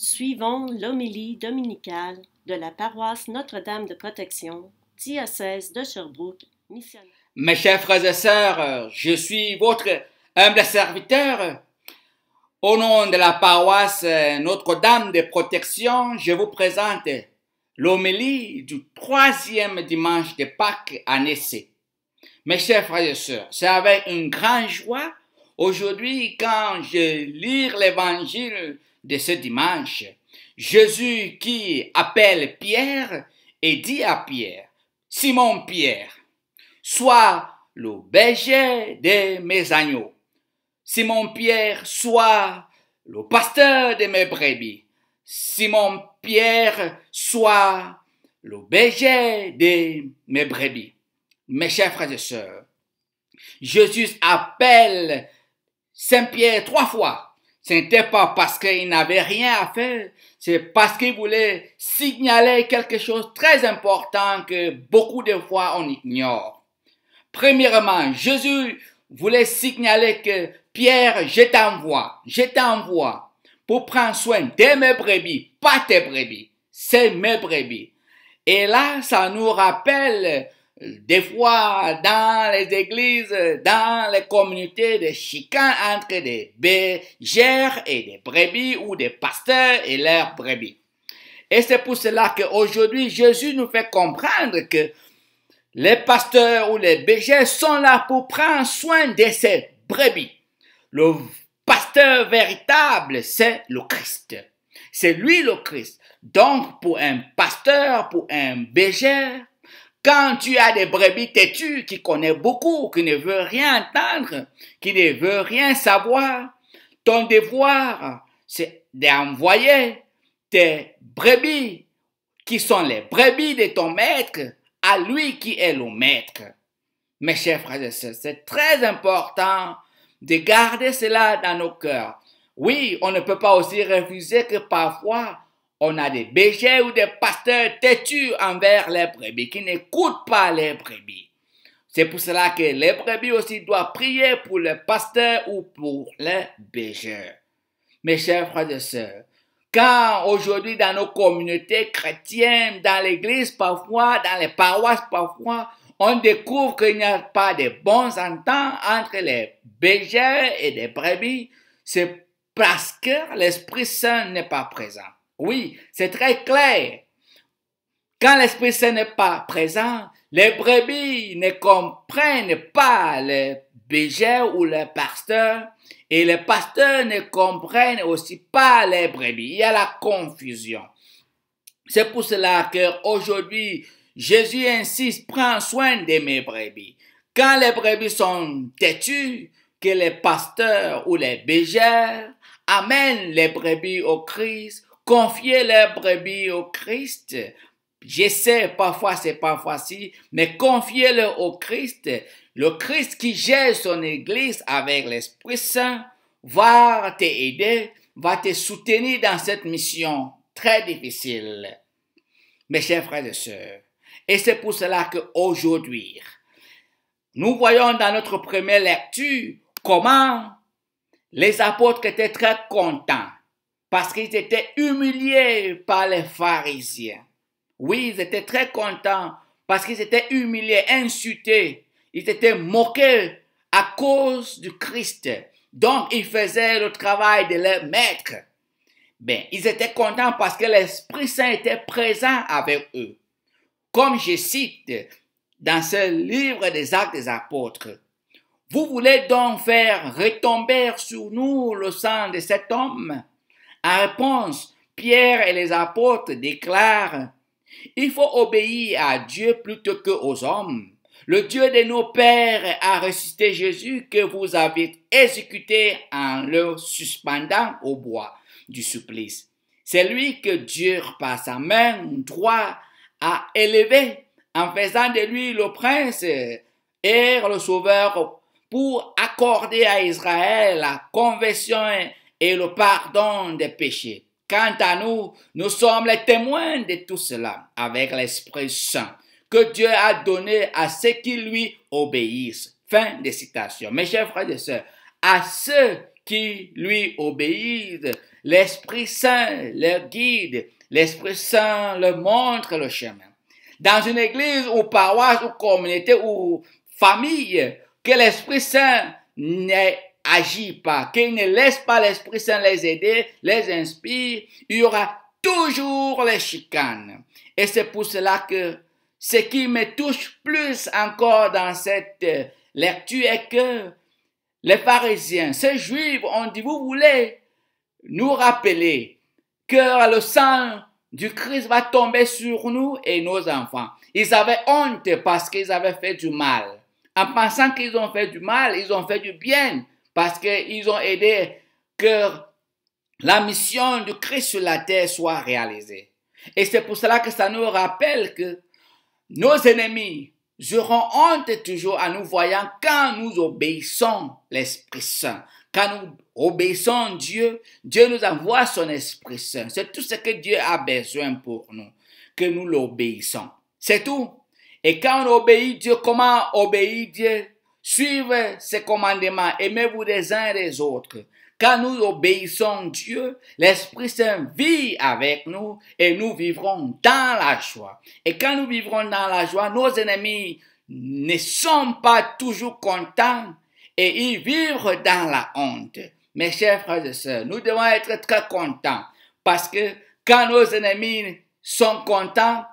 Suivons l'homélie dominicale de la paroisse Notre-Dame de Protection, diocèse de Sherbrooke, missionnaire. Mes chers frères et sœurs, je suis votre humble serviteur. Au nom de la paroisse Notre-Dame de Protection, je vous présente l'homélie du troisième dimanche de Pâques année C. Mes chers frères et sœurs, c'est avec une grande joie aujourd'hui quand je lis l'évangile de ce dimanche. Jésus qui appelle Pierre et dit à Pierre, « Simon Pierre, sois le berger de mes agneaux. Simon Pierre, sois le pasteur de mes brebis. Simon Pierre, sois le berger de mes brebis. » Mes chers frères et sœurs, Jésus appelle Saint Pierre 3 fois. Ce n'était pas parce qu'il n'avait rien à faire, c'est parce qu'il voulait signaler quelque chose de très important que beaucoup de fois on ignore. Premièrement, Jésus voulait signaler que Pierre, je t'envoie pour prendre soin de mes brebis, pas tes brebis, c'est mes brebis. Et là, ça nous rappelle des fois dans les églises, dans les communautés, des chicanes entre des bergères et des brebis ou des pasteurs et leurs brebis. Et c'est pour cela qu'aujourd'hui, Jésus nous fait comprendre que les pasteurs ou les bergers sont là pour prendre soin de ces brebis. Le pasteur véritable, c'est le Christ. C'est lui le Christ. Donc, pour un pasteur, pour un berger, quand tu as des brebis têtues qui connaissent beaucoup, qui ne veulent rien entendre, qui ne veulent rien savoir, ton devoir, c'est d'envoyer tes brebis, qui sont les brebis de ton maître, à lui qui est le maître. Mes chers frères et sœurs, c'est très important de garder cela dans nos cœurs. Oui, on ne peut pas aussi refuser que parfois, on a des bergers ou des pasteurs têtus envers les brebis, qui n'écoutent pas les brebis. C'est pour cela que les brebis aussi doivent prier pour le pasteur ou pour les bergers. Mes chers frères et sœurs, quand aujourd'hui dans nos communautés chrétiennes, dans l'église parfois, dans les paroisses parfois, on découvre qu'il n'y a pas de bons ententes entre les bergers et les brebis, c'est parce que l'Esprit Saint n'est pas présent. Oui, c'est très clair. Quand l'Esprit Saint n'est pas présent, les brebis ne comprennent pas les bergers ou les pasteurs, et les pasteurs ne comprennent aussi pas les brebis. Il y a la confusion. C'est pour cela qu'aujourd'hui, Jésus insiste, prends soin de mes brebis. Quand les brebis sont têtues, que les pasteurs ou les bergers amènent les brebis au Christ, confiez les brebis au Christ. Je sais, parfois c'est pas facile, mais confiez-le au Christ. Le Christ qui gère son Église avec l'Esprit Saint va t'aider, va te soutenir dans cette mission très difficile. Mes chers frères et sœurs, et c'est pour cela qu'aujourd'hui, nous voyons dans notre première lecture comment les apôtres étaient très contents parce qu'ils étaient humiliés par les pharisiens. Oui, ils étaient très contents parce qu'ils étaient humiliés, insultés. Ils étaient moqués à cause du Christ. Donc, ils faisaient le travail de leur maître. Ben, ils étaient contents parce que l'Esprit Saint était présent avec eux. Comme je cite dans ce livre des Actes des Apôtres, « Vous voulez donc faire retomber sur nous le sang de cet homme ?» En réponse, Pierre et les apôtres déclarent « Il faut obéir à Dieu plutôt qu'aux hommes. Le Dieu de nos pères a ressuscité Jésus que vous avez exécuté en le suspendant au bois du supplice. C'est lui que Dieu, par sa main droite, a élevé en faisant de lui le prince et le sauveur pour accorder à Israël la conversion et le pardon des péchés. Quant à nous, nous sommes les témoins de tout cela avec l'Esprit Saint que Dieu a donné à ceux qui lui obéissent. » Fin de citation. Mes chers frères et sœurs, à ceux qui lui obéissent, l'Esprit Saint leur guide, l'Esprit Saint leur montre le chemin. Dans une église ou paroisse ou communauté ou famille, que l'Esprit Saint n'agit pas, qu'il ne laisse pas l'Esprit Saint les aider, les inspire, il y aura toujours les chicanes. Et c'est pour cela que ce qui me touche plus encore dans cette lecture est que les pharisiens, ces juifs, ont dit, vous voulez nous rappeler que le sang du Christ va tomber sur nous et nos enfants. Ils avaient honte parce qu'ils avaient fait du mal. En pensant qu'ils ont fait du mal, ils ont fait du bien parce qu'ils ont aidé que la mission du Christ sur la terre soit réalisée. Et c'est pour cela que ça nous rappelle que nos ennemis auront honte toujours en nous voyant quand nous obéissons l'Esprit Saint. Quand nous obéissons Dieu, Dieu nous envoie son Esprit Saint. C'est tout ce que Dieu a besoin pour nous, que nous l'obéissons. C'est tout. Et quand on obéit Dieu, comment obéir Dieu? Suivez ses commandements, aimez-vous les uns et les autres. Quand nous obéissons Dieu, l'Esprit Saint vit avec nous et nous vivrons dans la joie. Et quand nous vivrons dans la joie, nos ennemis ne sont pas toujours contents et ils vivent dans la honte. Mes chers frères et sœurs, nous devons être très contents parce que quand nos ennemis sont contents,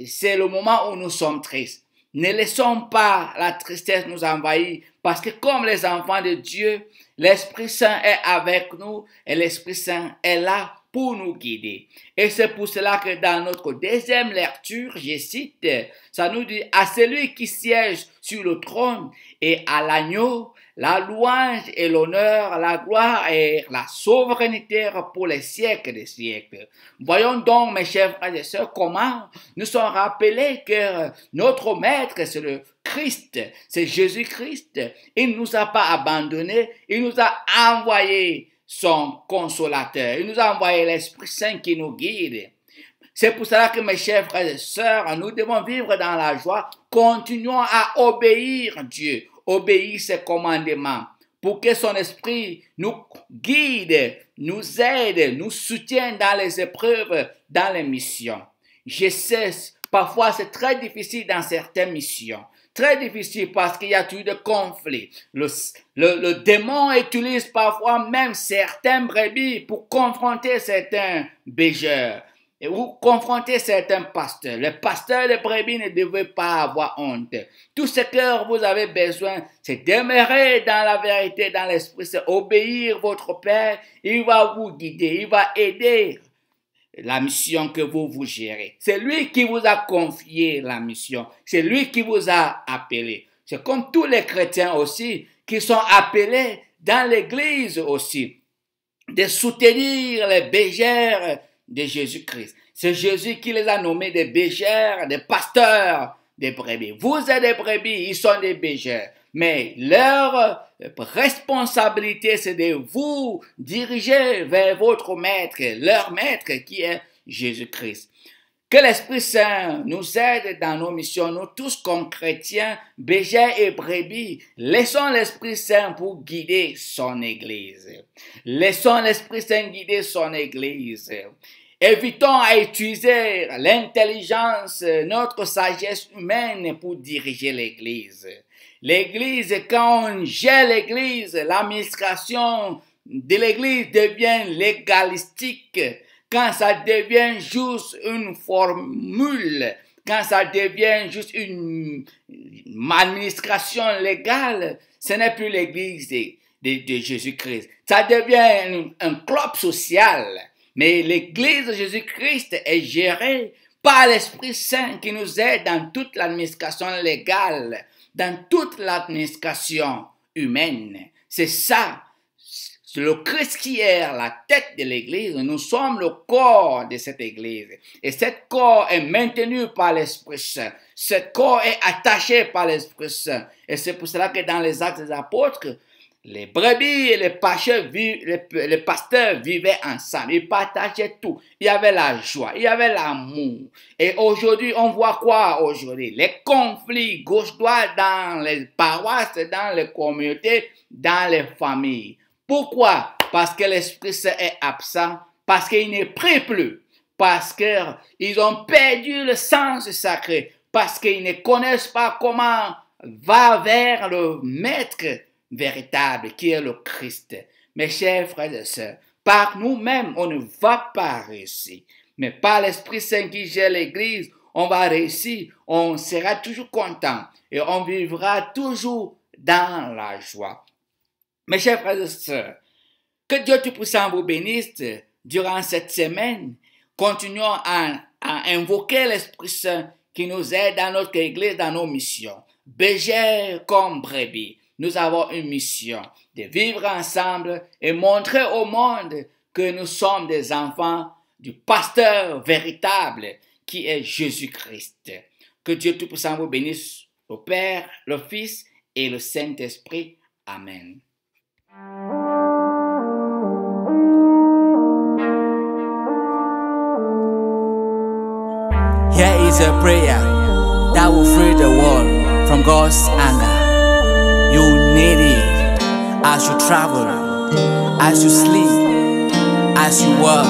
c'est le moment où nous sommes tristes. Ne laissons pas la tristesse nous envahir parce que comme les enfants de Dieu, l'Esprit Saint est avec nous et l'Esprit Saint est là pour nous guider. Et c'est pour cela que dans notre deuxième lecture, je cite, ça nous dit « À celui qui siège sur le trône et à l'agneau, la louange et l'honneur, la gloire et la souveraineté pour les siècles des siècles. » Voyons donc, mes chers frères et sœurs, comment nous sommes rappelés que notre Maître, c'est le Christ, c'est Jésus-Christ. Il ne nous a pas abandonnés, il nous a envoyé son consolateur. Il nous a envoyé l'Esprit Saint qui nous guide. C'est pour cela que mes chers frères et sœurs, nous devons vivre dans la joie. Continuons à obéir Dieu, obéir ses commandements, pour que son esprit nous guide, nous aide, nous soutienne dans les épreuves, dans les missions. Je sais, parfois c'est très difficile dans certaines missions. Très difficile parce qu'il y a toujours des conflits. Le démon utilise parfois même certains brebis pour confronter certains bergers ou confronter certains pasteurs. Les pasteurs de brebis ne devaient pas avoir honte. Tout ce que vous avez besoin, c'est demeurer dans la vérité, dans l'esprit, c'est obéir votre Père. Il va vous guider, il va aider la mission que vous gérez. C'est lui qui vous a confié la mission. C'est lui qui vous a appelé. C'est comme tous les chrétiens aussi qui sont appelés dans l'église aussi de soutenir les bergères de Jésus-Christ. C'est Jésus qui les a nommés des bergères, des pasteurs des brebis. Vous êtes des brebis, ils sont des bergères. Mais leur responsabilité, c'est de vous diriger vers votre maître, leur maître qui est Jésus-Christ. Que l'Esprit Saint nous aide dans nos missions, nous tous comme chrétiens, bergers et brebis. Laissons l'Esprit Saint pour guider son Église. Laissons l'Esprit Saint guider son Église. Évitons à utiliser l'intelligence, notre sagesse humaine pour diriger l'Église. L'Église, quand on gère l'Église, l'administration de l'Église devient légalistique. Quand ça devient juste une formule, quand ça devient juste une administration légale, ce n'est plus l'Église de Jésus-Christ. Ça devient un club social. Mais l'Église de Jésus-Christ est gérée par l'Esprit Saint qui nous aide dans toute l'administration légale, dans toute l'administration humaine. C'est ça. C'est le Christ qui est la tête de l'Église. Nous sommes le corps de cette Église. Et cet corps est maintenu par l'Esprit Saint. Ce corps est attaché par l'Esprit Saint. Et c'est pour cela que dans les Actes des Apôtres, les brebis et les pasteurs vivaient ensemble. Ils partageaient tout. Il y avait la joie, il y avait l'amour. Et aujourd'hui, on voit quoi aujourd'hui? Les conflits gauche-droite dans les paroisses, dans les communautés, dans les familles. Pourquoi? Parce que l'Esprit Saint est absent parce qu'ils ne prient plus, parce qu'ils ont perdu le sens sacré, parce qu'ils ne connaissent pas comment va vers le Maître véritable qui est le Christ. Mes chers frères et sœurs, par nous-mêmes, on ne va pas réussir, mais par l'Esprit Saint qui gère l'Église, on va réussir, on sera toujours content et on vivra toujours dans la joie. Mes chers frères et sœurs, que Dieu Tout-Puissant vous bénisse durant cette semaine. Continuons à invoquer l'Esprit Saint qui nous aide dans notre Église, dans nos missions. Bergers comme brebis, nous avons une mission de vivre ensemble et montrer au monde que nous sommes des enfants du pasteur véritable qui est Jésus-Christ. Que Dieu Tout-Puissant vous bénisse, le Père, le Fils et le Saint-Esprit. Amen. Here is a prayer that will free the world from God's anger. You need it as you travel, as you sleep, as you work.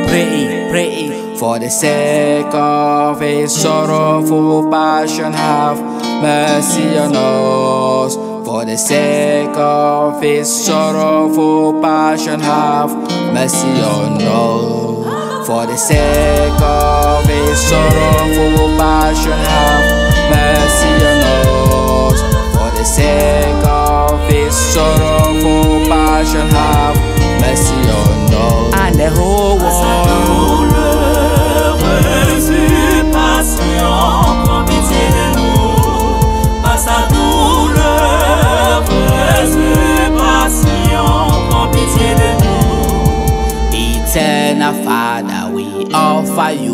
Pray it. For the sake of His sorrowful passion, have mercy on us. For the sake of His sorrowful passion, have mercy on us. For the sake of His sorrowful passion, have mercy on us. For the sake of His sorrowful passion, have mercy on us. And the whole world. Eternal Father, we offer you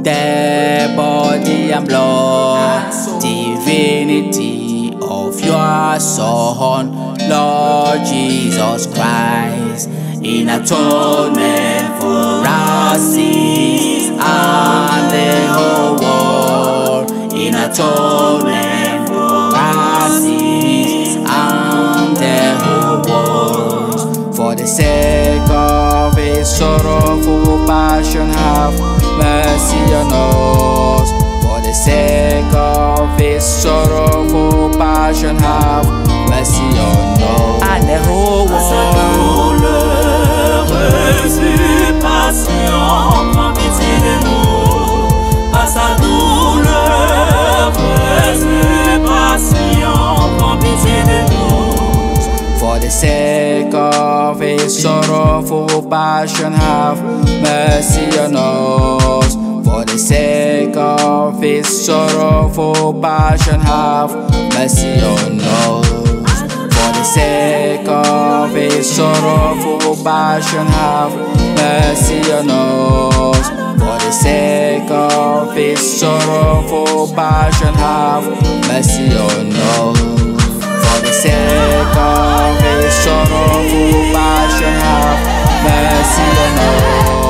the body and blood, divinity of your Son, Lord Jesus Christ, in atonement for our sins and the whole world, in atonement for our sins and the whole world. For the sake of His sorrowful passion, have mercy on us. For the sake of His sorrowful passion, have mercy on us. And the whole world. For the sake of His sorrowful passion, have mercy on us. For the sake of His sorrowful passion, have mercy on us. For the sake of His sorrowful passion, have mercy on us. For the sake of His sorrowful passion, have mercy on us. For the sake of His sorrowful passion, have mercy on us.